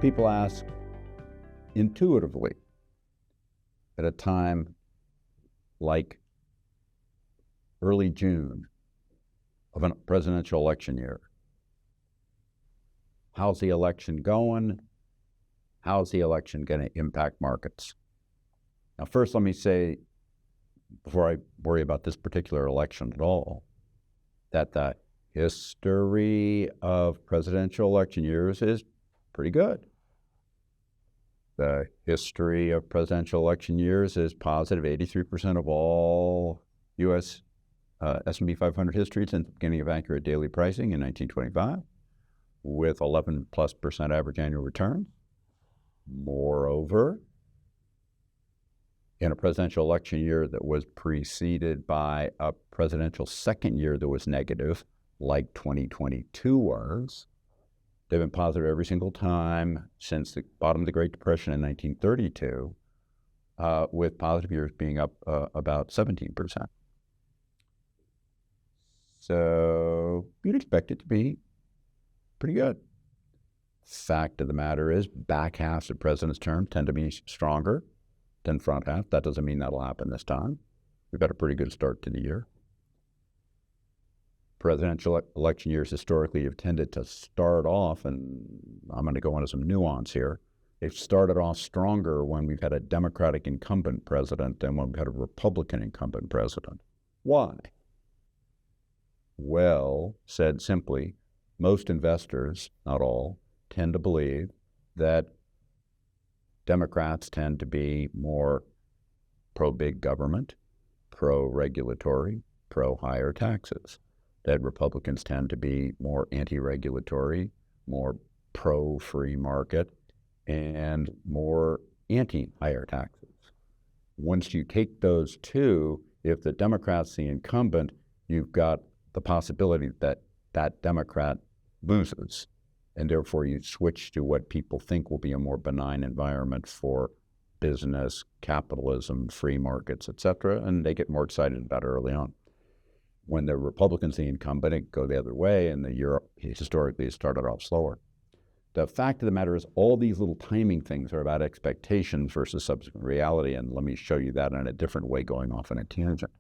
People ask intuitively at a time like early June of a presidential election year, how's the election going? How's the election going to impact markets? Now, first, let me say, before I worry about this particular election at all, that the history of presidential election years is pretty good. The history of presidential election years is positive. 83% of all U.S. S&P 500 history since the beginning of accurate daily pricing in 1925, with 11+% average annual return. Moreover, in a presidential election year that was preceded by a presidential second year that was negative, like 2022 was, they've been positive every single time since the bottom of the Great Depression in 1932, with positive years being up about 17%. So you'd expect it to be pretty good. Fact of the matter is, back halves of president's term tend to be stronger than front half. That doesn't mean that'll happen this time. We've got a pretty good start to the year. Presidential election years historically have tended to start off, and I'm going to go into some nuance here, they've started off stronger when we've had a Democratic incumbent president than when we've had a Republican incumbent president. Why? Well, said simply, most investors, not all, tend to believe that Democrats tend to be more pro-big government, pro-regulatory, pro-higher taxes. That Republicans tend to be more anti-regulatory, more pro-free market, and more anti-higher taxes. Once you take those two, if the Democrat's the incumbent, you've got the possibility that that Democrat loses, and therefore you switch to what people think will be a more benign environment for business, capitalism, free markets, etc., and they get more excited about it early on. When the Republicans the incumbent, it go the other way, and the Europe historically has started off slower. The fact of the matter is, all these little timing things are about expectations versus subsequent reality, and let me show you that in a different way, going off on a tangent.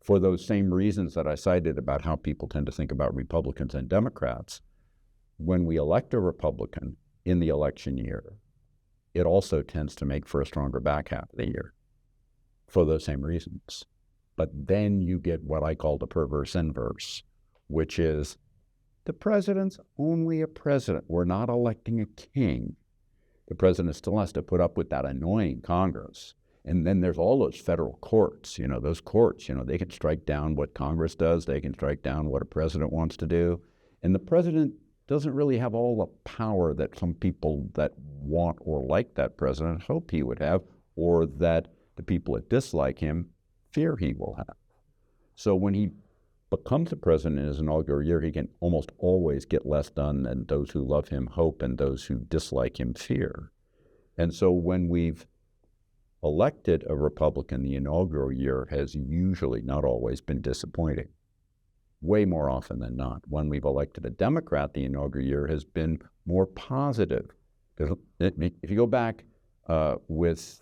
For those same reasons that I cited about how people tend to think about Republicans and Democrats, when we elect a Republican in the election year, it also tends to make for a stronger back half of the year for those same reasons. But then you get what I call the perverse inverse, which is the president's only a president. We're not electing a king. The president still has to put up with that annoying Congress. And then there's all those federal courts, those courts, they can strike down what Congress does. They can strike down what a president wants to do. And the president doesn't really have all the power that some people that want or like that president hope he would have, or that the people that dislike him fear he will have. So when he becomes the president in his inaugural year, he can almost always get less done than those who love him hope and those who dislike him fear. And so when we've elected a Republican, the inaugural year has usually, not always, been disappointing. Way more often than not. When we've elected a Democrat, the inaugural year has been more positive. If you go back with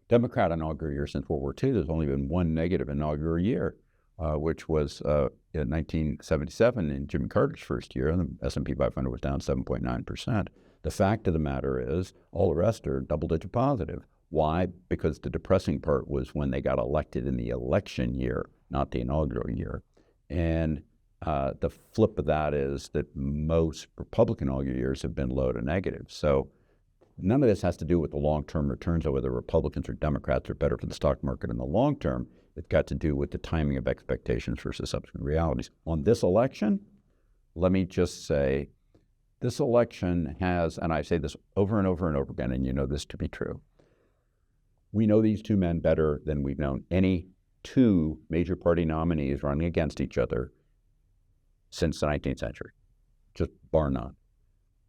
Democrat inaugural year since World War II, there's only been one negative inaugural year, which was in 1977 in Jimmy Carter's first year, and the S&P 500 was down 7.9%. The fact of the matter is, all the rest are double-digit positive. Why? Because the depressing part was when they got elected in the election year, not the inaugural year. And the flip of that is that most Republican inaugural years have been low to negative. So none of this has to do with the long-term returns or whether Republicans or Democrats are better for the stock market in the long term. It's got to do with the timing of expectations versus subsequent realities. On this election, let me just say, this election has, and I say this over and over and over again, and you know this to be true, we know these two men better than we've known any two major party nominees running against each other since the 19th century, just bar none.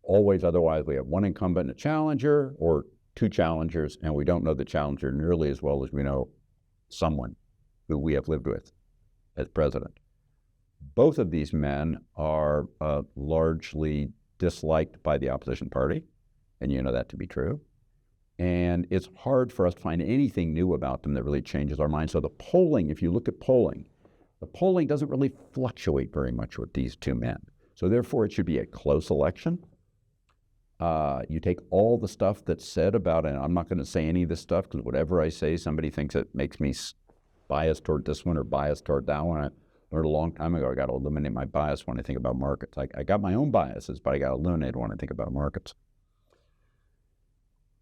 Always otherwise, we have one incumbent and a challenger, or two challengers, and we don't know the challenger nearly as well as we know someone who we have lived with as president. Both of these men are largely disliked by the opposition party, and you know that to be true. And it's hard for us to find anything new about them that really changes our mind. So the polling, if you look at polling, the polling doesn't really fluctuate very much with these two men. So therefore, it should be a close election. You take all the stuff that's said about it, and I'm not going to say any of this stuff because whatever I say, somebody thinks it makes me biased toward this one or biased toward that one. I learned a long time ago I got to eliminate my bias when I think about markets. I got my own biases, but I got to eliminate when I think about markets.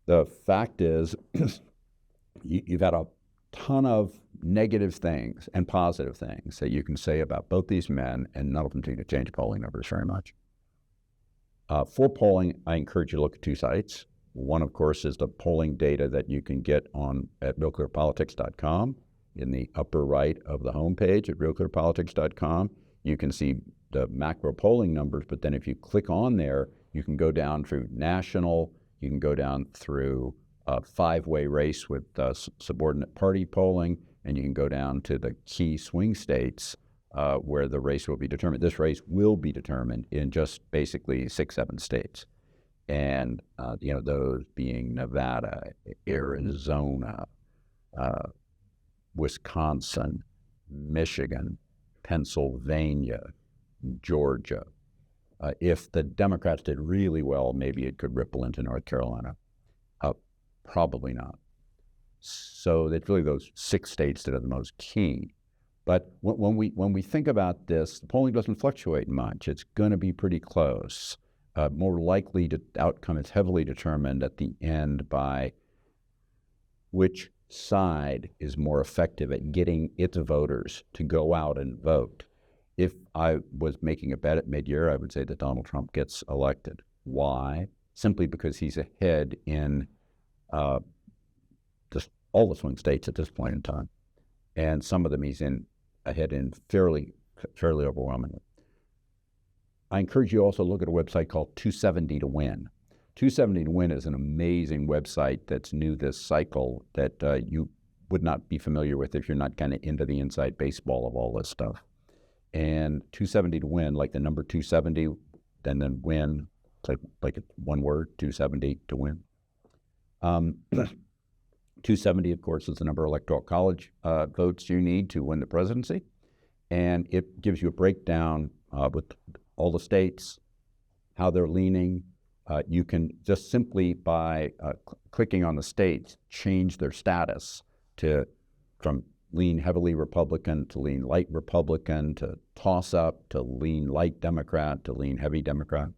The fact is, you've had a ton of negative things and positive things that you can say about both these men, and none of them seem to change polling numbers very much. For polling, I encourage you to look at two sites. One, of course, is the polling data that you can get at realclearpolitics.com. In the upper right of the homepage at realclearpolitics.com, you can see the macro polling numbers, but then if you click on there, you can go down through national, you can go down through a five-way race with subordinate party polling, and you can go down to the key swing states where the race will be determined. This race will be determined in just basically 6-7 states. And, those being Nevada, Arizona, Wisconsin, Michigan, Pennsylvania, Georgia. If the Democrats did really well, maybe it could ripple into North Carolina. Probably not. So it's really those 6 states that are the most key. But when we think about this, the polling doesn't fluctuate much. It's going to be pretty close. More likely, the outcome is heavily determined at the end by which side is more effective at getting its voters to go out and vote. If I was making a bet at mid-year, I would say that Donald Trump gets elected. Why? Simply because he's ahead in just all the swing states at this point in time. And some of them he's ahead in fairly overwhelmingly. I encourage you also to look at a website called 270 to Win. 270 to Win is an amazing website that's new this cycle that you would not be familiar with if you're not kind of into the inside baseball of all this stuff. And 270 to Win, like the number 270, and then win, it's like it's one word, 270 to win. 270, of course, is the number of electoral college votes you need to win the presidency. And it gives you a breakdown with all the states, how they're leaning. You can just simply by clicking on the states, change their status from lean heavily Republican to lean light Republican to toss up to lean light Democrat to lean heavy Democrat.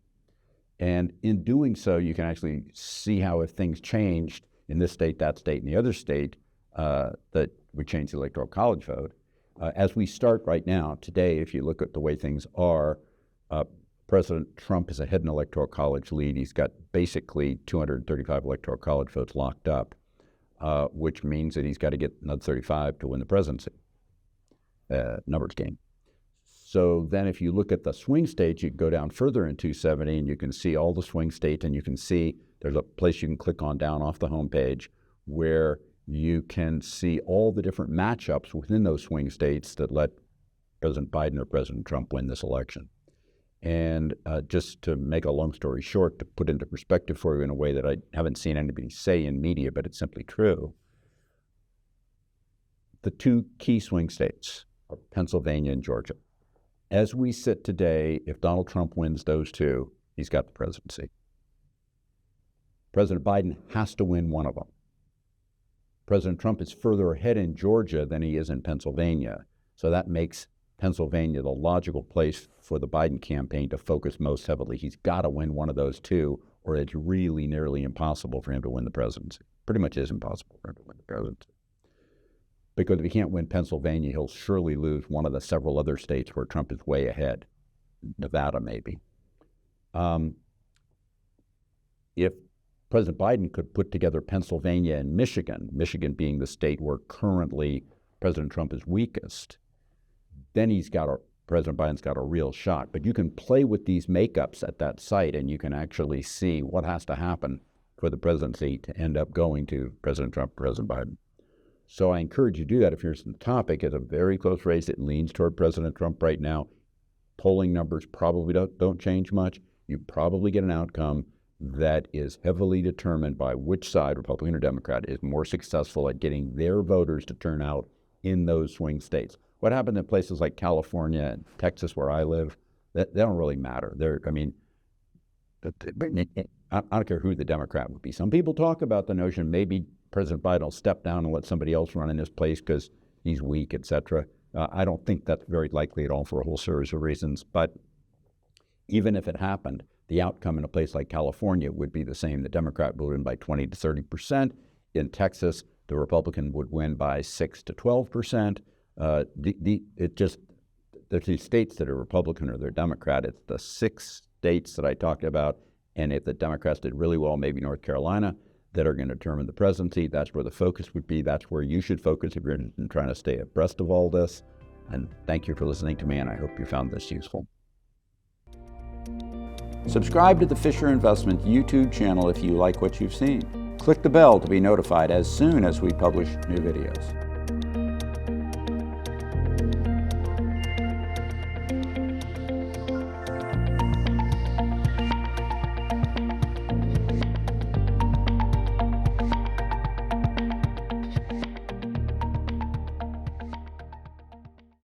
And in doing so, you can actually see how if things changed in this state, that state, and the other state, that would change the electoral college vote. As we start right now, today, if you look at the way things are, President Trump is ahead in electoral college lead. He's got basically 235 electoral college votes locked up, which means that he's got to get another 35 to win the presidency. Numbers game. So then if you look at the swing states, you go down further in 270 and you can see all the swing states, and you can see there's a place you can click on down off the homepage where you can see all the different matchups within those swing states that let President Biden or President Trump win this election. And just to make a long story short, to put into perspective for you in a way that I haven't seen anybody say in media, but it's simply true, the two key swing states are Pennsylvania and Georgia. As we sit today, if Donald Trump wins those two, he's got the presidency. President Biden has to win one of them. President Trump is further ahead in Georgia than he is in Pennsylvania, so that makes Pennsylvania the logical place for the Biden campaign to focus most heavily. He's got to win one of those two, or it's really nearly impossible for him to win the presidency. Pretty much is impossible for him to win the presidency. Because if he can't win Pennsylvania, he'll surely lose one of the several other states where Trump is way ahead. Nevada, maybe. If President Biden could put together Pennsylvania and Michigan, Michigan being the state where currently President Trump is weakest, then President Biden's got a real shot. But you can play with these makeups at that site, and you can actually see what has to happen for the presidency to end up going to President Trump, President Biden. So I encourage you to do that if you're interested in the topic. It's a very close race. It leans toward President Trump right now. Polling numbers probably don't change much. you probably get an outcome that is heavily determined by which side, Republican or Democrat, is more successful at getting their voters to turn out in those swing states. What happened in places like California and Texas, where I live, they don't really matter. I don't care who the Democrat would be. Some people talk about the notion maybe President Biden will step down and let somebody else run in his place because he's weak, et cetera. I don't think that's very likely at all for a whole series of reasons. But even if it happened, the outcome in a place like California would be the same. The Democrat would win by 20 to 30%. In Texas, the Republican would win by 6 to 12%. There's these states that are Republican or they're Democrat. It's the 6 states that I talked about. And if the Democrats did really well, maybe North Carolina, that are going to determine the presidency. That's where the focus would be. That's where you should focus if you're interested in trying to stay abreast of all this. And thank you for listening to me, and I hope you found this useful. Subscribe to the Fisher Investment YouTube channel if you like what you've seen. Click the bell to be notified as soon as we publish new videos.